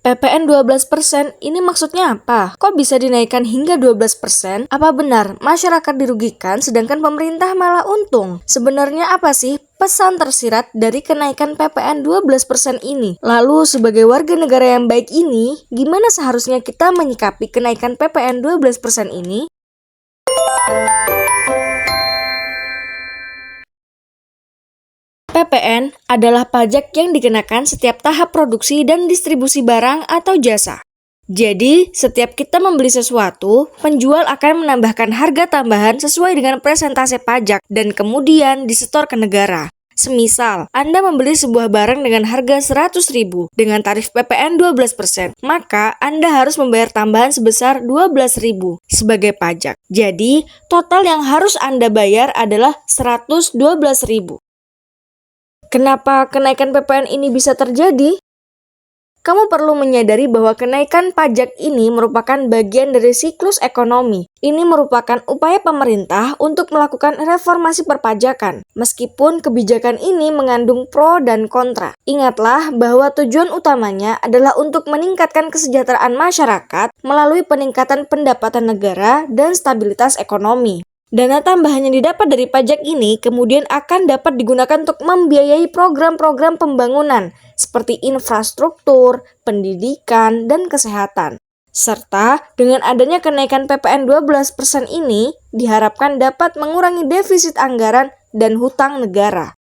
PPN 12% ini maksudnya apa? Kok bisa dinaikkan hingga 12%? Apa benar masyarakat dirugikan sedangkan pemerintah malah untung? Sebenarnya apa sih pesan tersirat dari kenaikan PPN 12% ini? Lalu sebagai warga negara yang baik ini, gimana seharusnya kita menyikapi kenaikan PPN 12% ini? PPN adalah pajak yang dikenakan setiap tahap produksi dan distribusi barang atau jasa. Jadi, setiap kita membeli sesuatu, penjual akan menambahkan harga tambahan sesuai dengan presentase pajak dan kemudian disetor ke negara. Semisal, Anda membeli sebuah barang dengan harga 100.000 dengan tarif PPN 12%, maka Anda harus membayar tambahan sebesar 12.000 sebagai pajak. Jadi, total yang harus Anda bayar adalah 112.000. Kenapa kenaikan PPN ini bisa terjadi? Kamu perlu menyadari bahwa kenaikan pajak ini merupakan bagian dari siklus ekonomi. Ini merupakan upaya pemerintah untuk melakukan reformasi perpajakan, meskipun kebijakan ini mengandung pro dan kontra. Ingatlah bahwa tujuan utamanya adalah untuk meningkatkan kesejahteraan masyarakat melalui peningkatan pendapatan negara dan stabilitas ekonomi. Dana tambahan yang didapat dari pajak ini kemudian akan dapat digunakan untuk membiayai program-program pembangunan seperti infrastruktur, pendidikan, dan kesehatan. Serta dengan adanya kenaikan PPN 12% ini diharapkan dapat mengurangi defisit anggaran dan hutang negara.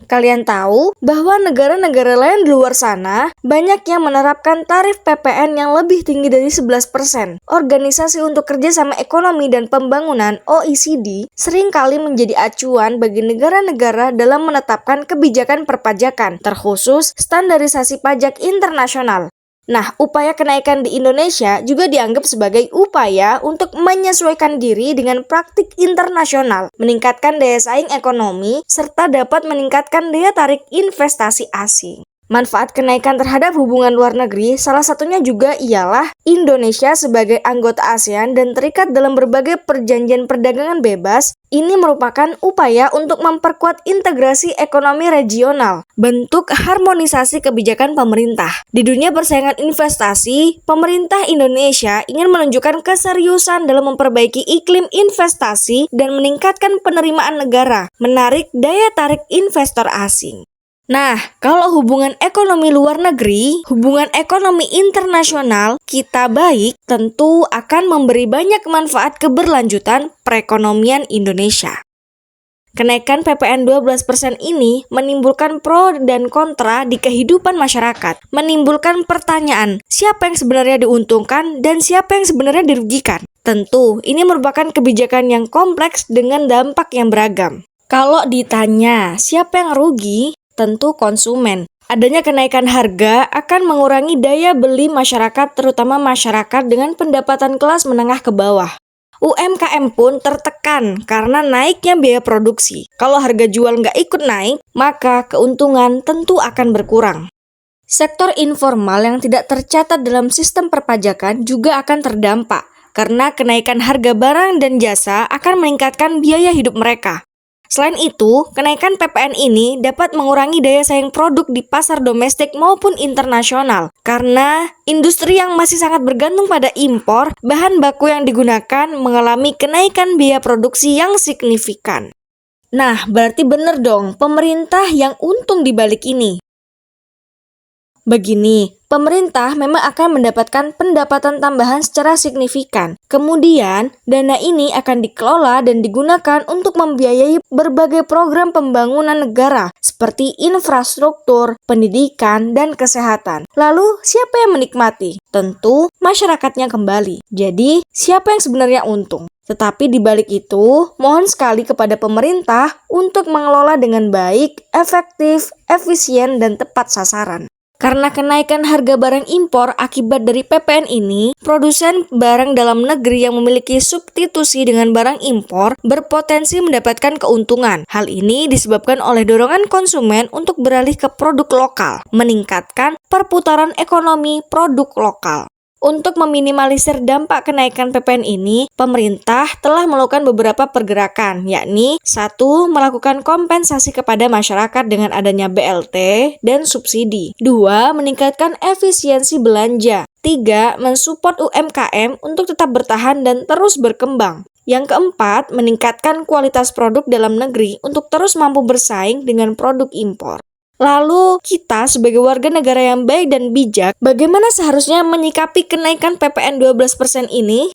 Kalian tahu bahwa negara-negara lain di luar sana banyak yang menerapkan tarif PPN yang lebih tinggi dari 11%. Organisasi untuk Kerjasama Ekonomi dan Pembangunan (OECD) seringkali menjadi acuan bagi negara-negara dalam menetapkan kebijakan perpajakan, terkhusus standarisasi pajak internasional. Nah, upaya kenaikan di Indonesia juga dianggap sebagai upaya untuk menyesuaikan diri dengan praktik internasional, meningkatkan daya saing ekonomi, serta dapat meningkatkan daya tarik investasi asing. Manfaat kenaikan terhadap hubungan luar negeri salah satunya juga ialah Indonesia sebagai anggota ASEAN dan terikat dalam berbagai perjanjian perdagangan bebas. Ini merupakan upaya untuk memperkuat integrasi ekonomi regional, bentuk harmonisasi kebijakan pemerintah. Di dunia persaingan investasi, pemerintah Indonesia ingin menunjukkan keseriusan dalam memperbaiki iklim investasi dan meningkatkan penerimaan negara, menarik daya tarik investor asing. Nah, kalau hubungan ekonomi luar negeri, hubungan ekonomi internasional kita baik, tentu akan memberi banyak manfaat keberlanjutan perekonomian Indonesia. Kenaikan PPN 12% ini menimbulkan pro dan kontra di kehidupan masyarakat, menimbulkan pertanyaan, siapa yang sebenarnya diuntungkan dan siapa yang sebenarnya dirugikan? Tentu, ini merupakan kebijakan yang kompleks dengan dampak yang beragam. Kalau ditanya, siapa yang rugi? Tentu konsumen. Adanya kenaikan harga akan mengurangi daya beli masyarakat, terutama masyarakat dengan pendapatan kelas menengah ke bawah. UMKM pun tertekan karena naiknya biaya produksi. Kalau harga jual nggak ikut naik, maka keuntungan tentu akan berkurang. Sektor informal yang tidak tercatat dalam sistem perpajakan juga akan terdampak, karena kenaikan harga barang dan jasa akan meningkatkan biaya hidup mereka. Selain itu, kenaikan PPN ini dapat mengurangi daya saing produk di pasar domestik maupun internasional. Karena industri yang masih sangat bergantung pada impor, bahan baku yang digunakan mengalami kenaikan biaya produksi yang signifikan. Nah, berarti benar dong, pemerintah yang untung di balik ini. Begini, pemerintah memang akan mendapatkan pendapatan tambahan secara signifikan. Kemudian, dana ini akan dikelola dan digunakan untuk membiayai berbagai program pembangunan negara seperti infrastruktur, pendidikan, dan kesehatan. Lalu, siapa yang menikmati? Tentu, masyarakatnya kembali. Jadi, siapa yang sebenarnya untung? Tetapi di balik itu, mohon sekali kepada pemerintah untuk mengelola dengan baik, efektif, efisien, dan tepat sasaran. Karena kenaikan harga barang impor akibat dari PPN ini, produsen barang dalam negeri yang memiliki substitusi dengan barang impor berpotensi mendapatkan keuntungan. Hal ini disebabkan oleh dorongan konsumen untuk beralih ke produk lokal, meningkatkan perputaran ekonomi produk lokal. Untuk meminimalisir dampak kenaikan PPN ini, pemerintah telah melakukan beberapa pergerakan, yakni 1. Melakukan kompensasi kepada masyarakat dengan adanya BLT dan subsidi. 2. Meningkatkan efisiensi belanja. 3. Mensupport UMKM untuk tetap bertahan dan terus berkembang. Yang keempat, meningkatkan kualitas produk dalam negeri untuk terus mampu bersaing dengan produk impor. Lalu, kita sebagai warga negara yang baik dan bijak, bagaimana seharusnya menyikapi kenaikan PPN 12% ini?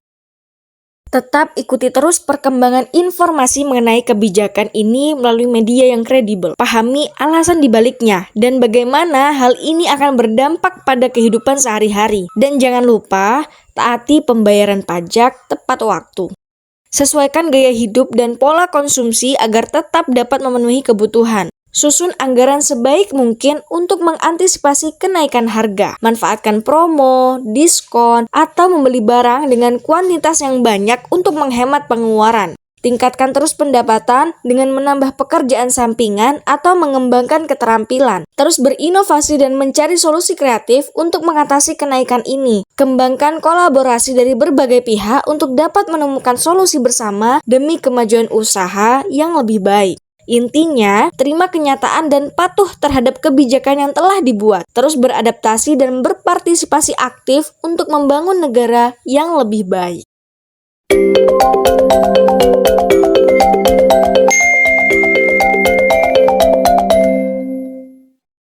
Tetap ikuti terus perkembangan informasi mengenai kebijakan ini melalui media yang kredibel. Pahami alasan dibaliknya dan bagaimana hal ini akan berdampak pada kehidupan sehari-hari. Dan jangan lupa, taati pembayaran pajak tepat waktu. Sesuaikan gaya hidup dan pola konsumsi agar tetap dapat memenuhi kebutuhan. Susun anggaran sebaik mungkin untuk mengantisipasi kenaikan harga. Manfaatkan promo, diskon, atau membeli barang dengan kuantitas yang banyak untuk menghemat pengeluaran. Tingkatkan terus pendapatan dengan menambah pekerjaan sampingan atau mengembangkan keterampilan. Terus berinovasi dan mencari solusi kreatif untuk mengatasi kenaikan ini. Kembangkan kolaborasi dari berbagai pihak untuk dapat menemukan solusi bersama demi kemajuan usaha yang lebih baik. Intinya, terima kenyataan dan patuh terhadap kebijakan yang telah dibuat. Terus beradaptasi dan berpartisipasi aktif untuk membangun negara yang lebih baik.